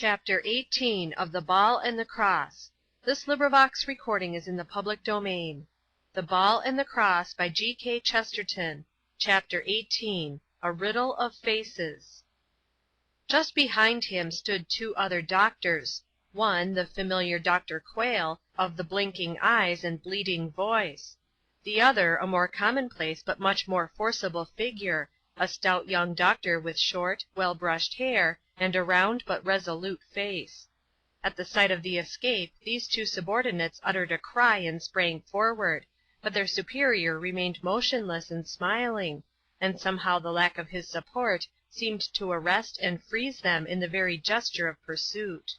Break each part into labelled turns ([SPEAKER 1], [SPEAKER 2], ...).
[SPEAKER 1] Chapter 18 of The Ball and the Cross. The Ball and the Cross by G.K. Chesterton. Chapter 18. A Riddle of Faces. Just behind him stood two other doctors. One, the familiar Dr. Quayle, of the blinking eyes and bleating voice. The other, a more commonplace but much more forcible figure, a stout young doctor with short, well-brushed hair, and a round but resolute face. At the sight of the escape, these two subordinates uttered a cry and sprang forward, but their superior remained motionless and smiling, and somehow the lack of his support seemed to arrest and freeze them in the very gesture of pursuit.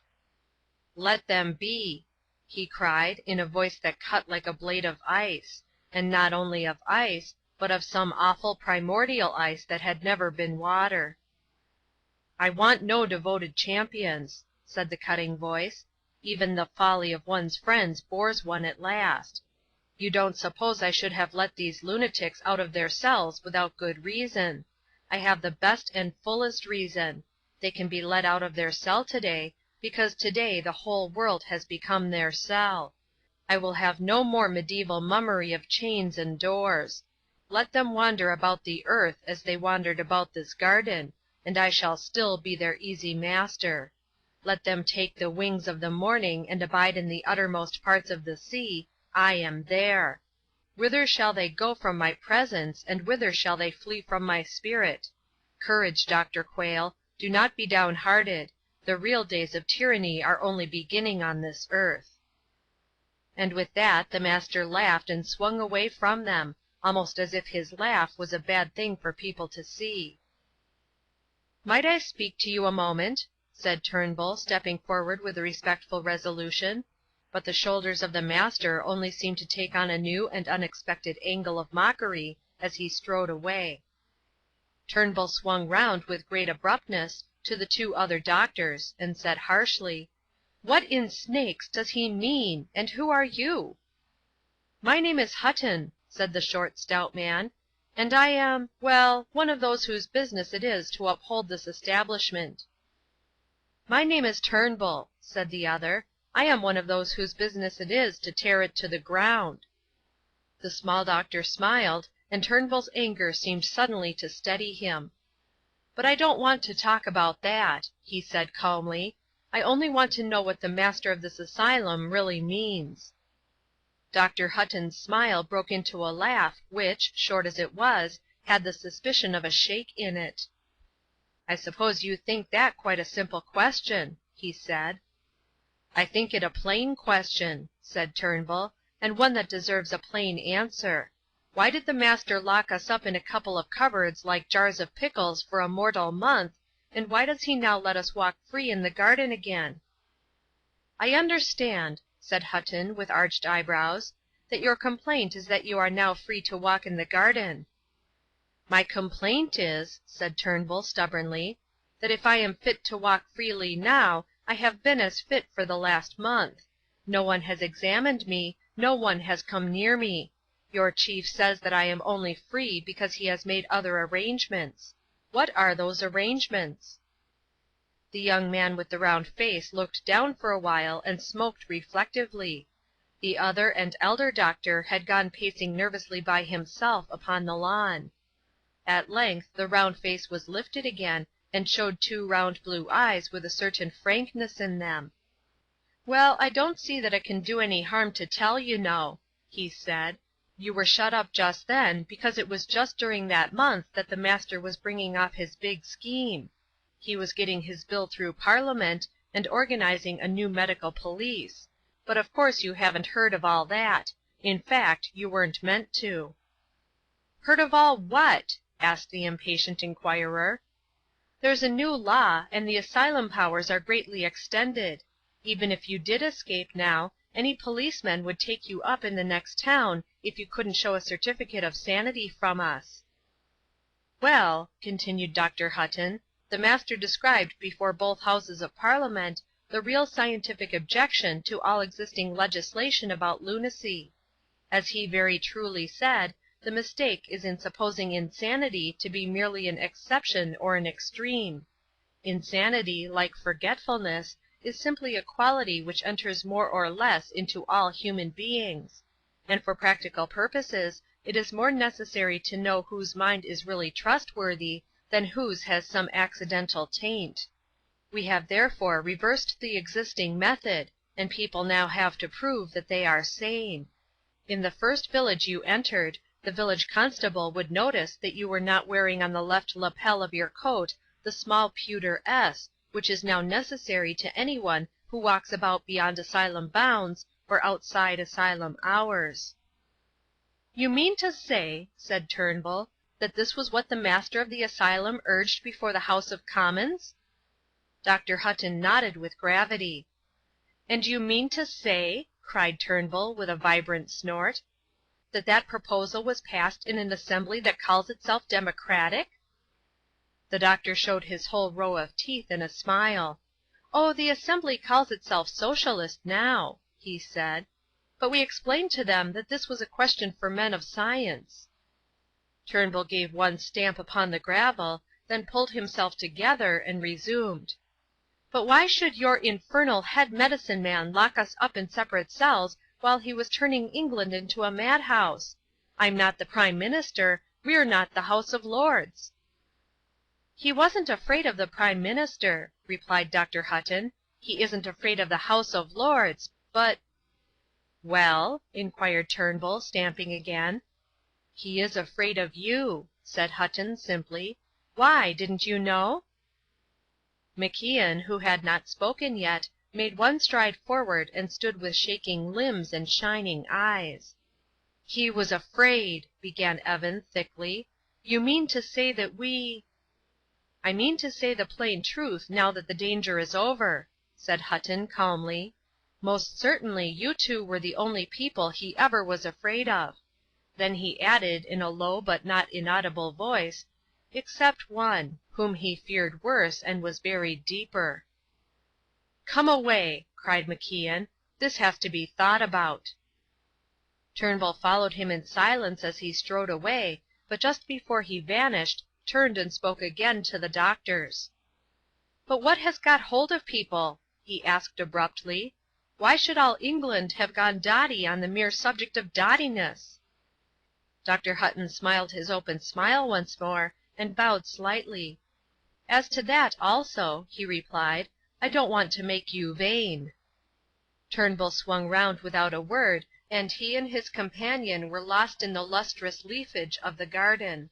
[SPEAKER 1] "Let them be," he cried, in a voice that cut like a blade of ice, and not only of ice, but of some awful primordial ice that had never been water. "I want no devoted champions," said the cutting voice. "Even the folly of one's friends bores one at last. You don't suppose I should have let these lunatics out of their cells without good reason. I have the best and fullest reason. They can be let out of their cell today, because today the whole world has become their cell. I will have no more medieval mummery of chains and doors. Let them wander about the earth as they wandered about this garden, and I shall still be their easy master. Let them take the wings of the morning and abide in the uttermost parts of the sea, I am there. Whither shall they go from my presence, and whither shall they flee from my spirit? Courage, Dr. Quayle, do not be downhearted. The real days of tyranny are only beginning on this earth." And with that the master laughed and swung away from them, almost as if his laugh was a bad thing for people to see. "Might I speak to you a moment?" said Turnbull, stepping forward with a respectful resolution, but the shoulders of the master only seemed to take on a new and unexpected angle of mockery as he strode away. Turnbull swung round with great abruptness to the two other doctors, and said harshly, "What in snakes does he mean, and who are you?" "My name is Hutton," said the short, stout man, "and I am, well, one of those whose business it is to uphold this establishment." "My name is Turnbull," said the other. "I am one of those whose business it is to tear it to the ground." The small doctor smiled, and Turnbull's anger seemed suddenly to steady him. "But I don't want to talk about that," he said calmly. "I only want to know what the master of this asylum really means." Dr. Hutton's smile broke into a laugh which, short as it was, had the suspicion of a shake in it. "I suppose you think that quite a simple question," he said. "I think it a plain question," said Turnbull, "and one that deserves a plain answer. Why did the master lock us up in a couple of cupboards like jars of pickles for a mortal month, and why does he now let us walk free in the garden again?" "I understand," said Hutton with arched eyebrows, "that your complaint is that you are now free to walk in the garden." "My complaint is," said Turnbull stubbornly, "that if I am fit to walk freely now, I have been as fit for the last month. No one has examined me, no one has come near me. Your chief says that I am only free because he has made other arrangements. What are those arrangements?" The young man with the round face looked down for a while and smoked reflectively. The other and elder doctor had gone pacing nervously by himself upon the lawn. At length the round face was lifted again, and showed two round blue eyes with a certain frankness in them. "Well, I don't see that it can do any harm to tell, you know," he said. "You were shut up just then because it was just during that month that the master was bringing off his big scheme. He was getting his bill through Parliament, and organizing a new medical police. But of course you haven't heard of all that. In fact, you weren't meant to." "Heard of all what?" asked the impatient inquirer. "There's a new law, and the asylum powers are greatly extended. Even if you did escape now, any policeman would take you up in the next town if you couldn't show a certificate of sanity from us." "Well," continued Dr. Hutton, "the master described before both houses of Parliament the real scientific objection to all existing legislation about lunacy. As he very truly said, the mistake is in supposing insanity to be merely an exception or an extreme. Insanity, like forgetfulness, is simply a quality which enters more or less into all human beings, and for practical purposes it is more necessary to know whose mind is really trustworthy than whose has some accidental taint. We have therefore reversed the existing method, and people now have to prove that they are sane. In the first village you entered, the village constable would notice that you were not wearing on the left lapel of your coat the small pewter S, which is now necessary to anyone who walks about beyond asylum bounds or outside asylum hours." "You mean to say," said Turnbull, "that this was what the master of the asylum urged before the House of Commons?" Dr. Hutton nodded with gravity. "And you mean to say," cried Turnbull, with a vibrant snort, "that that proposal was passed in an assembly that calls itself democratic?" The doctor showed his whole row of teeth in a smile. "Oh, the assembly calls itself socialist now," he said. "But we explained to them that this was a question for men of science." Turnbull gave one stamp upon the gravel, then pulled himself together and resumed. "But why should your infernal head medicine man lock us up in separate cells while he was turning England into a madhouse? I'm not the Prime Minister, we're not the House of Lords." "He wasn't afraid of the Prime Minister," replied Dr. Hutton. "He isn't afraid of the House of Lords, but—" "Well?" inquired Turnbull, stamping again. "He is afraid of you," said Hutton simply. "Why, didn't you know?" MacIan, who had not spoken yet, made one stride forward and stood with shaking limbs and shining eyes. "He was afraid," began Evan, thickly. "You mean to say that we—" "I mean to say the plain truth now that the danger is over," said Hutton calmly. "Most certainly you two were the only people he ever was afraid of." Then he added in a low but not inaudible voice, "except one, whom he feared worse and was buried deeper." "Come away," cried MacIan. "This has to be thought about." Turnbull followed him in silence as he strode away, but just before he vanished, turned and spoke again to the doctors. "But what has got hold of people?" he asked abruptly. "Why should all England have gone dotty on the mere subject of dottiness?" Dr. Hutton smiled his open smile once more, and bowed slightly. "As to that also," he replied, "I don't want to make you vain." Turnbull swung round without a word, and he and his companion were lost in the lustrous leafage of the garden.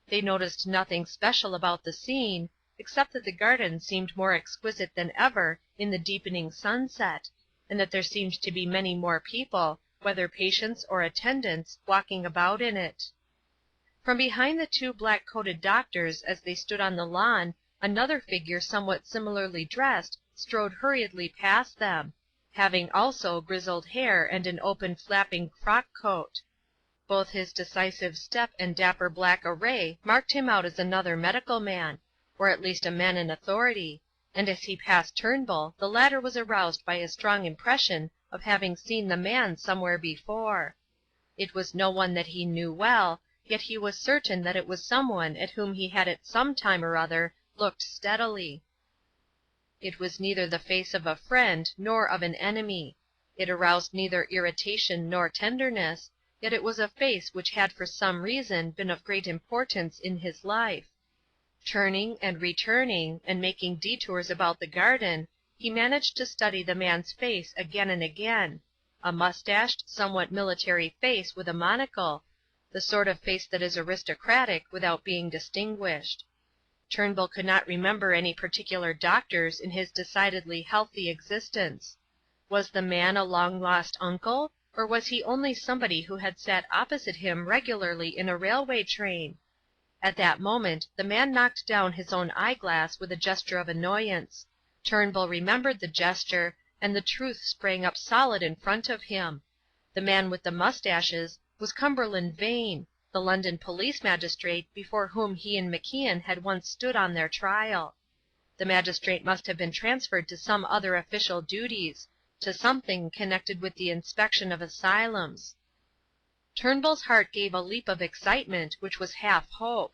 [SPEAKER 1] They noticed nothing special about the scene, except that the garden seemed more exquisite than ever in the deepening sunset, and that there seemed to be many more people, whether patients or attendants, walking about in it. From behind the two black-coated doctors as they stood on the lawn, another figure somewhat similarly dressed strode hurriedly past them, having also grizzled hair and an open flapping frock-coat. Both his decisive step and dapper black array marked him out as another medical man, or at least a man in authority, and as he passed Turnbull the latter was aroused by a strong impression of having seen the man somewhere before. It was no one that he knew well, yet he was certain that it was someone at whom he had at some time or other looked steadily. It was neither the face of a friend nor of an enemy. It aroused neither irritation nor tenderness, yet it was a face which had for some reason been of great importance in his life. Turning and returning, and making detours about the garden, he managed to study the man's face again and again, a mustached, somewhat military face with a monocle, the sort of face that is aristocratic without being distinguished. Turnbull could not remember any particular doctors in his decidedly healthy existence. Was the man a long-lost uncle, or was he only somebody who had sat opposite him regularly in a railway train? At that moment the man knocked down his own eyeglass with a gesture of annoyance. Turnbull remembered the gesture, and the truth sprang up solid in front of him. The man with the mustaches was Cumberland Vane, the London police magistrate before whom he and MacIan had once stood on their trial. The magistrate must have been transferred to some other official duties, to something connected with the inspection of asylums. Turnbull's heart gave a leap of excitement which was half hope.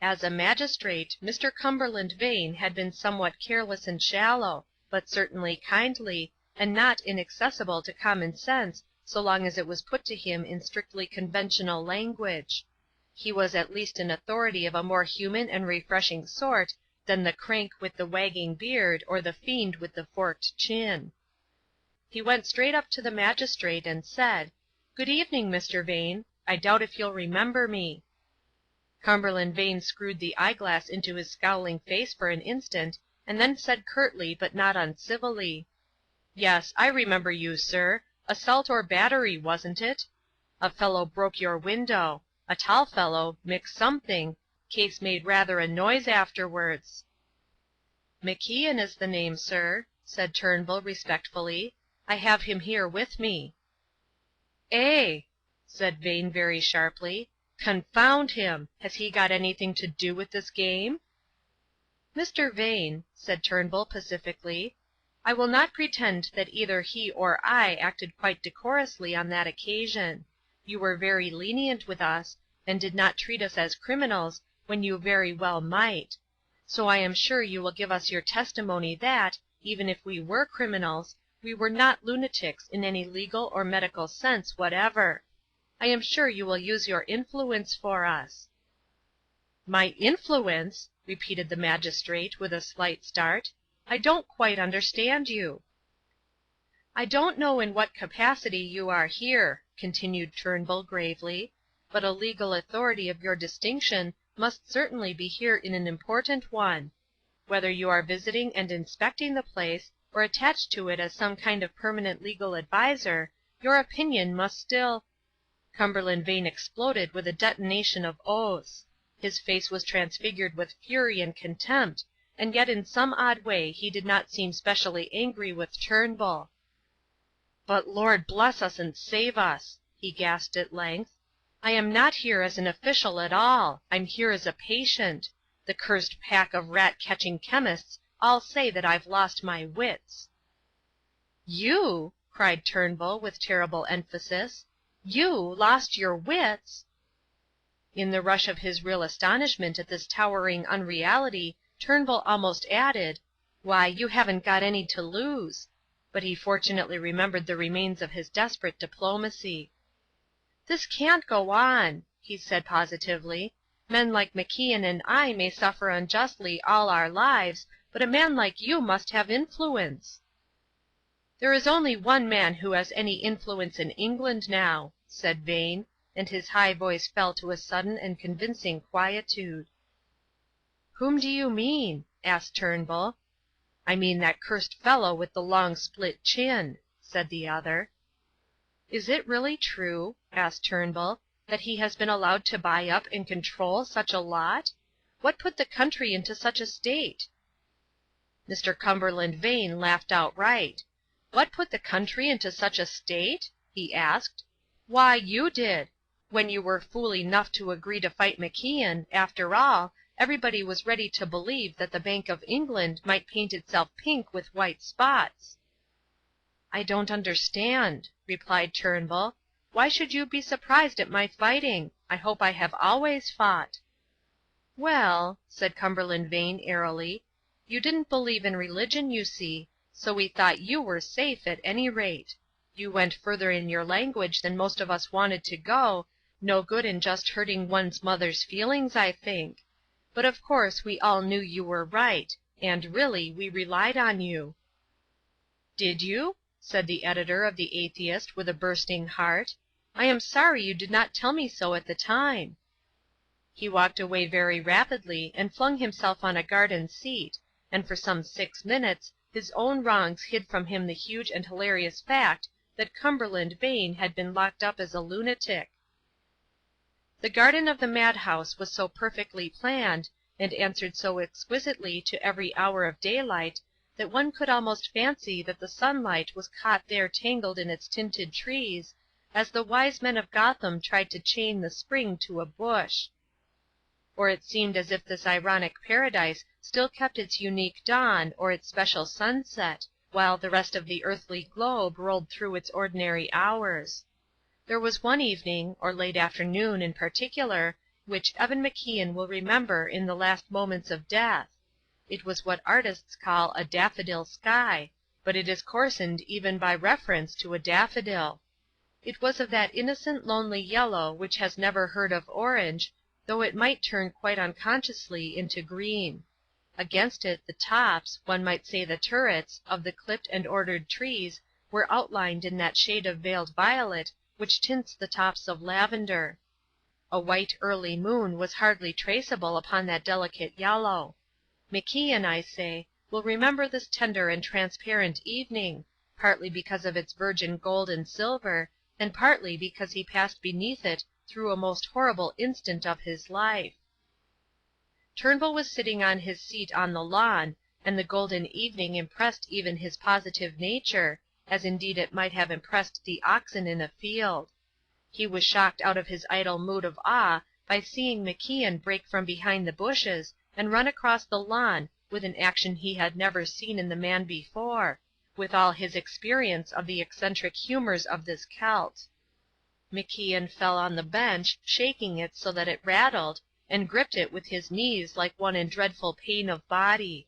[SPEAKER 1] As a magistrate, Mr. Cumberland Vane had been somewhat careless and shallow, but certainly kindly, and not inaccessible to common sense so long as it was put to him in strictly conventional language. He was at least an authority of a more human and refreshing sort than the crank with the wagging beard or the fiend with the forked chin. He went straight up to the magistrate and said, "Good evening, Mr. Vane. I doubt if you'll remember me." Cumberland Vane screwed the eyeglass into his scowling face for an instant, and then said curtly but not uncivilly, "Yes, I remember you, sir. Assault or battery, wasn't it? A fellow broke your window. A tall fellow mixed something. Case made rather a noise afterwards." "MacIan is the name, sir," said Turnbull respectfully. "I have him here with me." "Eh!" said Vane very sharply. "Confound him! Has he got anything to do with this game?" "Mr. Vane," said Turnbull pacifically, "I will not pretend that either he or I acted quite decorously on that occasion. You were very lenient with us, and did not treat us as criminals when you very well might. So I am sure you will give us your testimony that, even if we were criminals, we were not lunatics in any legal or medical sense whatever. I am sure you will use your influence for us." "My influence?" repeated the magistrate, with a slight start. "I don't quite understand you." "I don't know in what capacity you are here," continued Turnbull gravely, "but a legal authority of your distinction must certainly be here in an important one. Whether you are visiting and inspecting the place, or attached to it as some kind of permanent legal adviser, your opinion must still—" Cumberland Vane exploded with a detonation of oaths. His face was transfigured with fury and contempt, and yet in some odd way he did not seem specially angry with Turnbull. "But Lord bless us and save us!" he gasped at length. "I am not here as an official at all. I'm here as a patient. The cursed pack of rat-catching chemists all say that I've lost my wits." "You!" cried Turnbull with terrible emphasis. "You lost your wits!" In the rush of his real astonishment at this towering unreality, Turnbull almost added, "Why, you haven't got any to lose." But he fortunately remembered the remains of his desperate diplomacy. "This can't go on," he said positively. "Men like MacIan and I may suffer unjustly all our lives, but a man like you must have influence." "There is only one man who has any influence in England now," said Vane, and his high voice fell to a sudden and convincing quietude. "Whom do you mean?" asked Turnbull. "I mean that cursed fellow with the long split chin," said the other. "Is it really true," asked Turnbull, "that he has been allowed to buy up and control such a lot? What put the country into such a state?" Mr. Cumberland Vane laughed outright. "What put the country into such a state?" he asked. "Why, you did. When you were fool enough to agree to fight MacIan, after all, everybody was ready to believe that the Bank of England might paint itself pink with white spots." "I don't understand," replied Turnbull. "Why should you be surprised at my fighting? I hope I have always fought." "Well," said Cumberland Vane airily, "you didn't believe in religion, you see, so we thought you were safe at any rate. You went further in your language than most of us wanted to go, no good in just hurting one's mother's feelings, I think. But of course we all knew you were right, and really we relied on you." "Did you?" said the editor of The Atheist with a bursting heart. "I am sorry you did not tell me so at the time." He walked away very rapidly and flung himself on a garden seat, and for some 6 minutes his own wrongs hid from him the huge and hilarious fact that Cumberland Vane had been locked up as a lunatic. The garden of the madhouse was so perfectly planned, and answered so exquisitely to every hour of daylight, that one could almost fancy that the sunlight was caught there tangled in its tinted trees, as the wise men of Gotham tried to chain the spring to a bush. Or it seemed as if this ironic paradise still kept its unique dawn or its special sunset, while the rest of the earthly globe rolled through its ordinary hours. There was one evening, or late afternoon in particular, which Evan MacIan will remember in the last moments of death. It was what artists call a daffodil sky, but it is coarsened even by reference to a daffodil. It was of that innocent lonely yellow which has never heard of orange, though it might turn quite unconsciously into green. Against it the tops, one might say the turrets, of the clipped and ordered trees were outlined in that shade of veiled violet which tints the tops of lavender. A white early moon was hardly traceable upon that delicate yellow. MacIan, I say, will remember this tender and transparent evening, partly because of its virgin gold and silver, and partly because he passed beneath it through a most horrible instant of his life. Turnbull was sitting on his seat on the lawn, and the golden evening impressed even his positive nature, as indeed it might have impressed the oxen in a field. He was shocked out of his idle mood of awe by seeing MacIan break from behind the bushes and run across the lawn with an action he had never seen in the man before, with all his experience of the eccentric humours of this Celt. MacIan fell on the bench, shaking it so that it rattled, and gripped it with his knees like one in dreadful pain of body.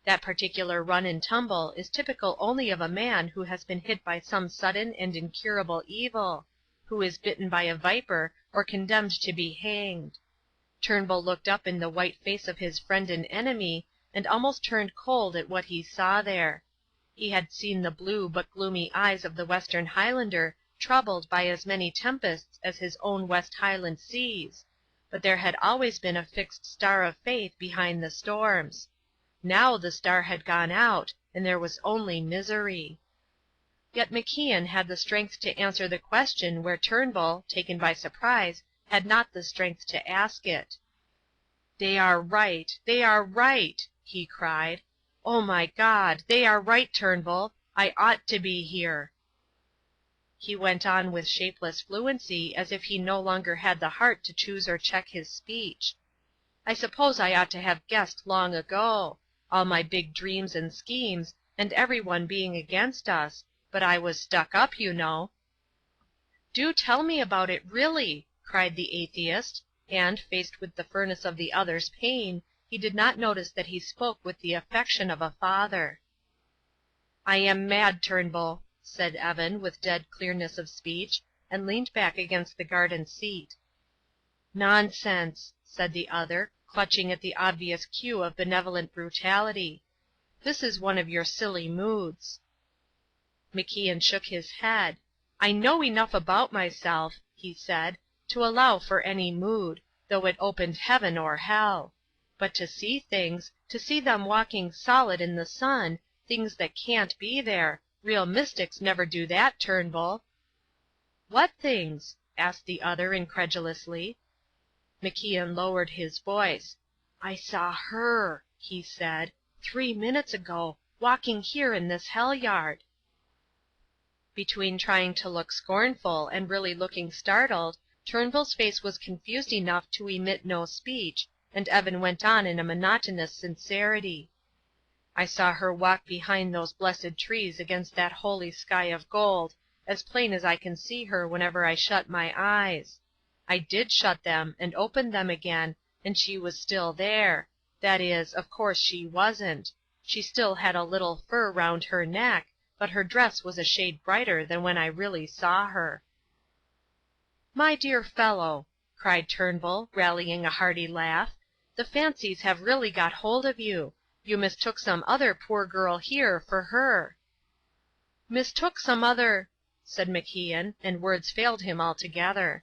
[SPEAKER 1] That particular run and tumble is typical only of a man who has been hit by some sudden and incurable evil, who is bitten by a viper or condemned to be hanged. Turnbull looked up in the white face of his friend and enemy, and almost turned cold at what he saw there. He had seen the blue but gloomy eyes of the Western Highlander troubled by as many tempests as his own West Highland seas, but there had always been a fixed star of faith behind the storms. Now the star had gone out, and there was only misery. Yet MacIan had the strength to answer the question where Turnbull, taken by surprise, had not the strength to ask it. "They are right, they are right!" he cried. "Oh, my God, they are right, Turnbull! I ought to be here!" He went on with shapeless fluency, as if he no longer had the heart to choose or check his speech. "I suppose I ought to have guessed long ago, all my big dreams and schemes, and everyone being against us, but I was stuck up, you know." "Do tell me about it, really!" cried the atheist, and, faced with the furnace of the other's pain, he did not notice that he spoke with the affection of a father. "I am mad, Turnbull," said Evan, with dead clearness of speech, and leaned back against the garden seat. "Nonsense," said the other, clutching at the obvious cue of benevolent brutality. "This is one of your silly moods." MacIan shook his head. "I know enough about myself," he said, "to allow for any mood, though it opened heaven or hell. But to see things, to see them walking solid in the sun, things that can't be there, real mystics never do that, Turnbull." "What things?" asked the other incredulously. MacIan lowered his voice. "I saw her," he said, "3 minutes ago, walking here in this hell yard." Between trying to look scornful and really looking startled, Turnbull's face was confused enough to emit no speech, and Evan went on in a monotonous sincerity. "I saw her walk behind those blessed trees against that holy sky of gold, as plain as I can see her whenever I shut my eyes. I did shut them, and opened them again, and she was still there. That is, of course she wasn't. She still had a little fur round her neck, but her dress was a shade brighter than when I really saw her." "My dear fellow," cried Turnbull, rallying a hearty laugh, "the fancies have really got hold of you. You mistook some other poor girl here for her." "Mistook some other—" said MacIan, and words failed him altogether.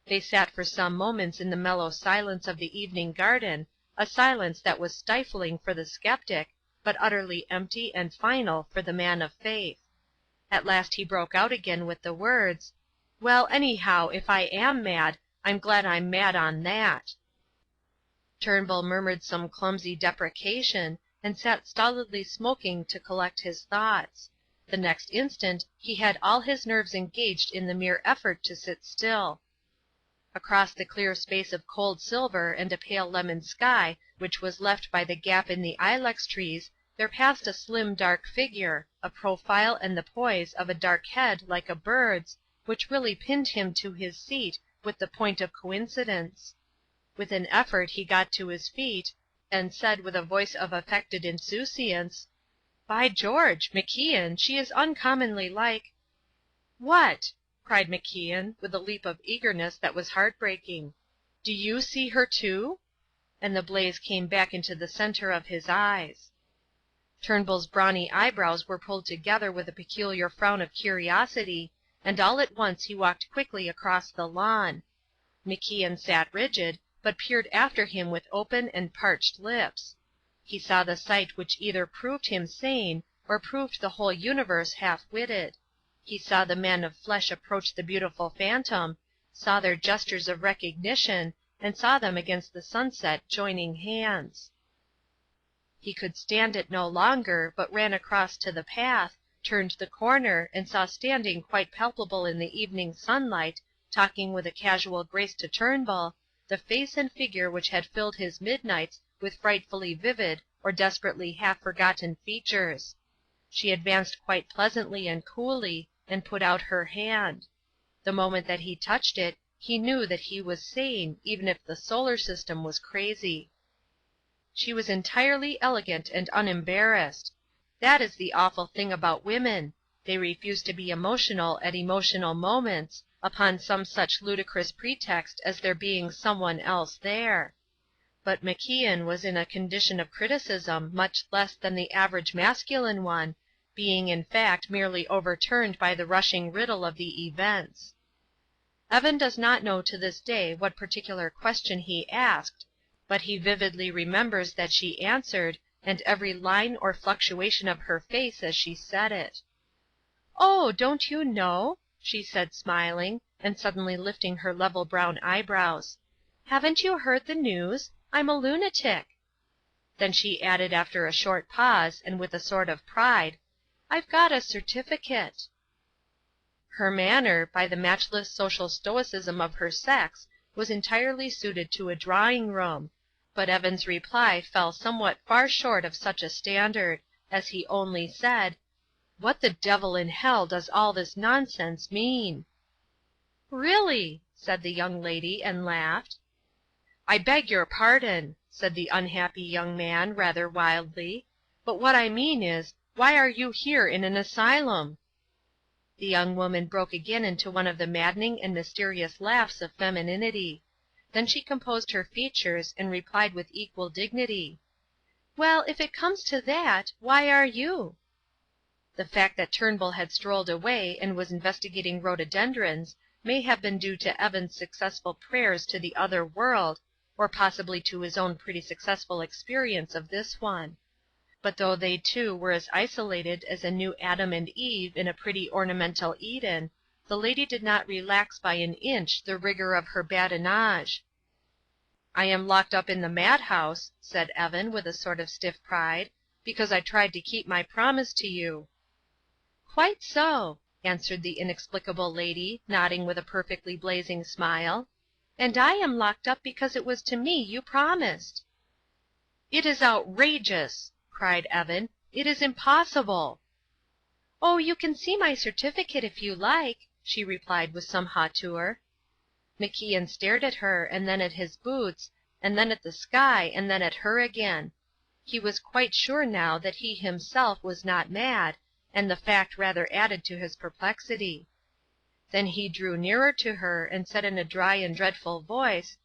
[SPEAKER 1] They sat for some moments in the mellow silence of the evening garden, a silence that was stifling for the skeptic, but utterly empty and final for the man of faith. At last he broke out again with the words, "Well, anyhow, if I am mad, I'm glad I'm mad on that." Turnbull murmured some clumsy deprecation, and sat stolidly smoking to collect his thoughts. The next instant he had all his nerves engaged in the mere effort to sit still. Across the clear space of cold silver and a pale lemon sky which was left by the gap in the ilex trees there passed a slim dark figure, a profile and the poise of a dark head like a bird's, which really pinned him to his seat with the point of coincidence. With an effort he got to his feet, and said with a voice of affected insouciance, "By George, MacIan, she is uncommonly like—" "What?" cried MacIan, with a leap of eagerness that was heartbreaking. "Do you see her too?" And the blaze came back into the center of his eyes. Turnbull's brawny eyebrows were pulled together with a peculiar frown of curiosity, and all at once he walked quickly across the lawn. MacIan sat rigid, but peered after him with open and parched lips. He saw the sight which either proved him sane or proved the whole universe half-witted. He saw the man of flesh approach the beautiful phantom, saw their gestures of recognition, and saw them against the sunset joining hands. He could stand it no longer, but ran across to the path, turned the corner, and saw standing quite palpable in the evening sunlight, talking with a casual grace to Turnbull, the face and figure which had filled his midnights with frightfully vivid or desperately half-forgotten features. She advanced quite pleasantly and coolly, and put out her hand. The moment that he touched it, he knew that he was sane, even if the solar system was crazy. She was entirely elegant and unembarrassed. That is the awful thing about women. They refuse to be emotional at emotional moments, upon some such ludicrous pretext as there being someone else there. But MacIan was in a condition of criticism much less than the average masculine one, being in fact merely overturned by the rushing riddle of the events. Evan does not know to this day what particular question he asked, but he vividly remembers that she answered, and every line or fluctuation of her face as she said it. "Oh, don't you know?" she said smiling, and suddenly lifting her level brown eyebrows. "Haven't you heard the news? I'm a lunatic." Then she added after a short pause, and with a sort of pride, "I've got a certificate." Her manner, by the matchless social stoicism of her sex, was entirely suited to a drawing-room, but Evan's reply fell somewhat far short of such a standard, as he only said, "What the devil in hell does all this nonsense mean?" "Really!" said the young lady, and laughed. "I beg your pardon," said the unhappy young man, rather wildly, "but what I mean is, why are you here in an asylum?" The young woman broke again into one of the maddening and mysterious laughs of femininity. Then she composed her features and replied with equal dignity, "Well, if it comes to that, why are you?" The fact that Turnbull had strolled away and was investigating rhododendrons may have been due to Evan's successful prayers to the other world, or possibly to his own pretty successful experience of this one. But though they two were as isolated as a new Adam and Eve in a pretty ornamental Eden, the lady did not relax by an inch the rigor of her badinage. "I am locked up in the madhouse," said Evan, with a sort of stiff pride, "because I tried to keep my promise to you." "Quite so," answered the inexplicable lady, nodding with a perfectly blazing smile. "And I am locked up because it was to me you promised." "It is outrageous!" cried Evan. "It is impossible!" "Oh, you can see my certificate if you like," she replied with some hauteur. MacIan stared at her, and then at his boots, and then at the sky, and then at her again. He was quite sure now that he himself was not mad, and the fact rather added to his perplexity. Then he drew nearer to her, and said in a dry and dreadful voice,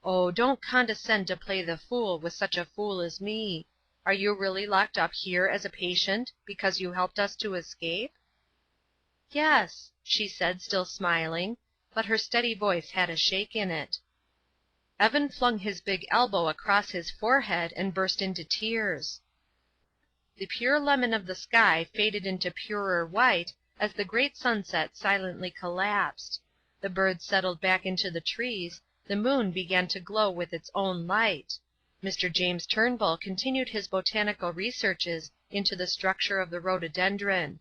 [SPEAKER 1] "Oh, don't condescend to play the fool with such a fool as me. Are you really locked up here as a patient because you helped us to escape?" "Yes," she said, still smiling, but her steady voice had a shake in it. Evan flung his big elbow across his forehead and burst into tears. The pure lemon of the sky faded into purer white as the great sunset silently collapsed. The birds settled back into the trees, the moon began to glow with its own light. Mr. James Turnbull continued his botanical researches into the structure of the rhododendron.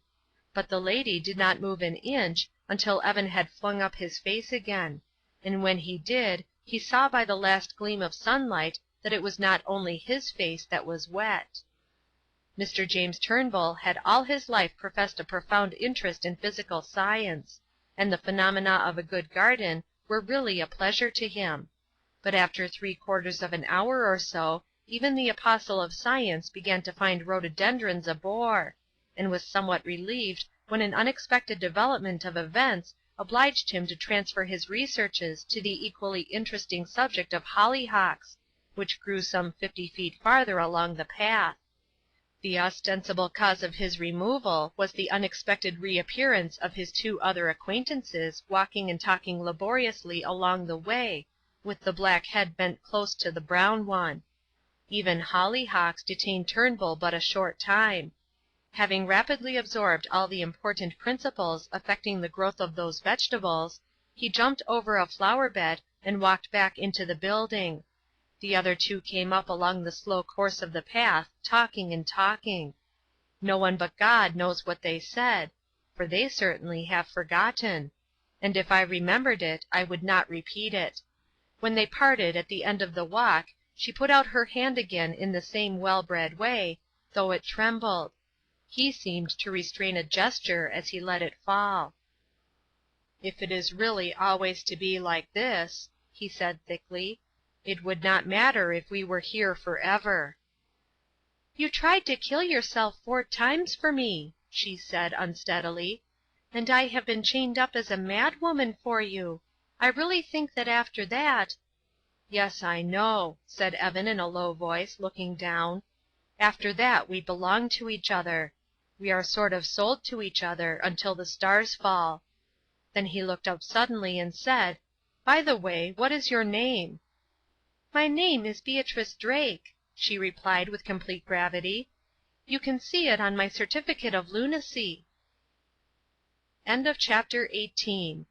[SPEAKER 1] But the lady did not move an inch until Evan had flung up his face again, and when he did he saw by the last gleam of sunlight that it was not only his face that was wet. Mr. James Turnbull had all his life professed a profound interest in physical science, and the phenomena of a good garden were really a pleasure to him. But after 3/4 of an hour or so, even the apostle of science began to find rhododendrons a bore, and was somewhat relieved when an unexpected development of events obliged him to transfer his researches to the equally interesting subject of hollyhocks, which grew some 50 feet farther along the path. The ostensible cause of his removal was the unexpected reappearance of his 2 other acquaintances walking and talking laboriously along the way, with the black head bent close to the brown one. Even hollyhocks detain Turnbull but a short time. Having rapidly absorbed all the important principles affecting the growth of those vegetables, he jumped over a flower bed and walked back into the building. The other 2 came up along the slow course of the path, talking and talking. No one but God knows what they said, for they certainly have forgotten, and if I remembered it I would not repeat it. When they parted at the end of the walk she put out her hand again in the same well-bred way, though it trembled. He seemed to restrain a gesture as he let it fall. "If it is really always to be like this," he said thickly, "it would not matter if we were here forever." "You tried to kill yourself 4 times for me," she said unsteadily, "and I have been chained up as a mad woman for you. I really think that after that—" "Yes, I know," said Evan in a low voice, looking down. "After that we belong to each other. We are sort of sold to each other until the stars fall." Then he looked up suddenly and said, "By the way, what is your name?" "My name is Beatrice Drake," she replied with complete gravity. "You can see it on my certificate of lunacy." Chapter 19.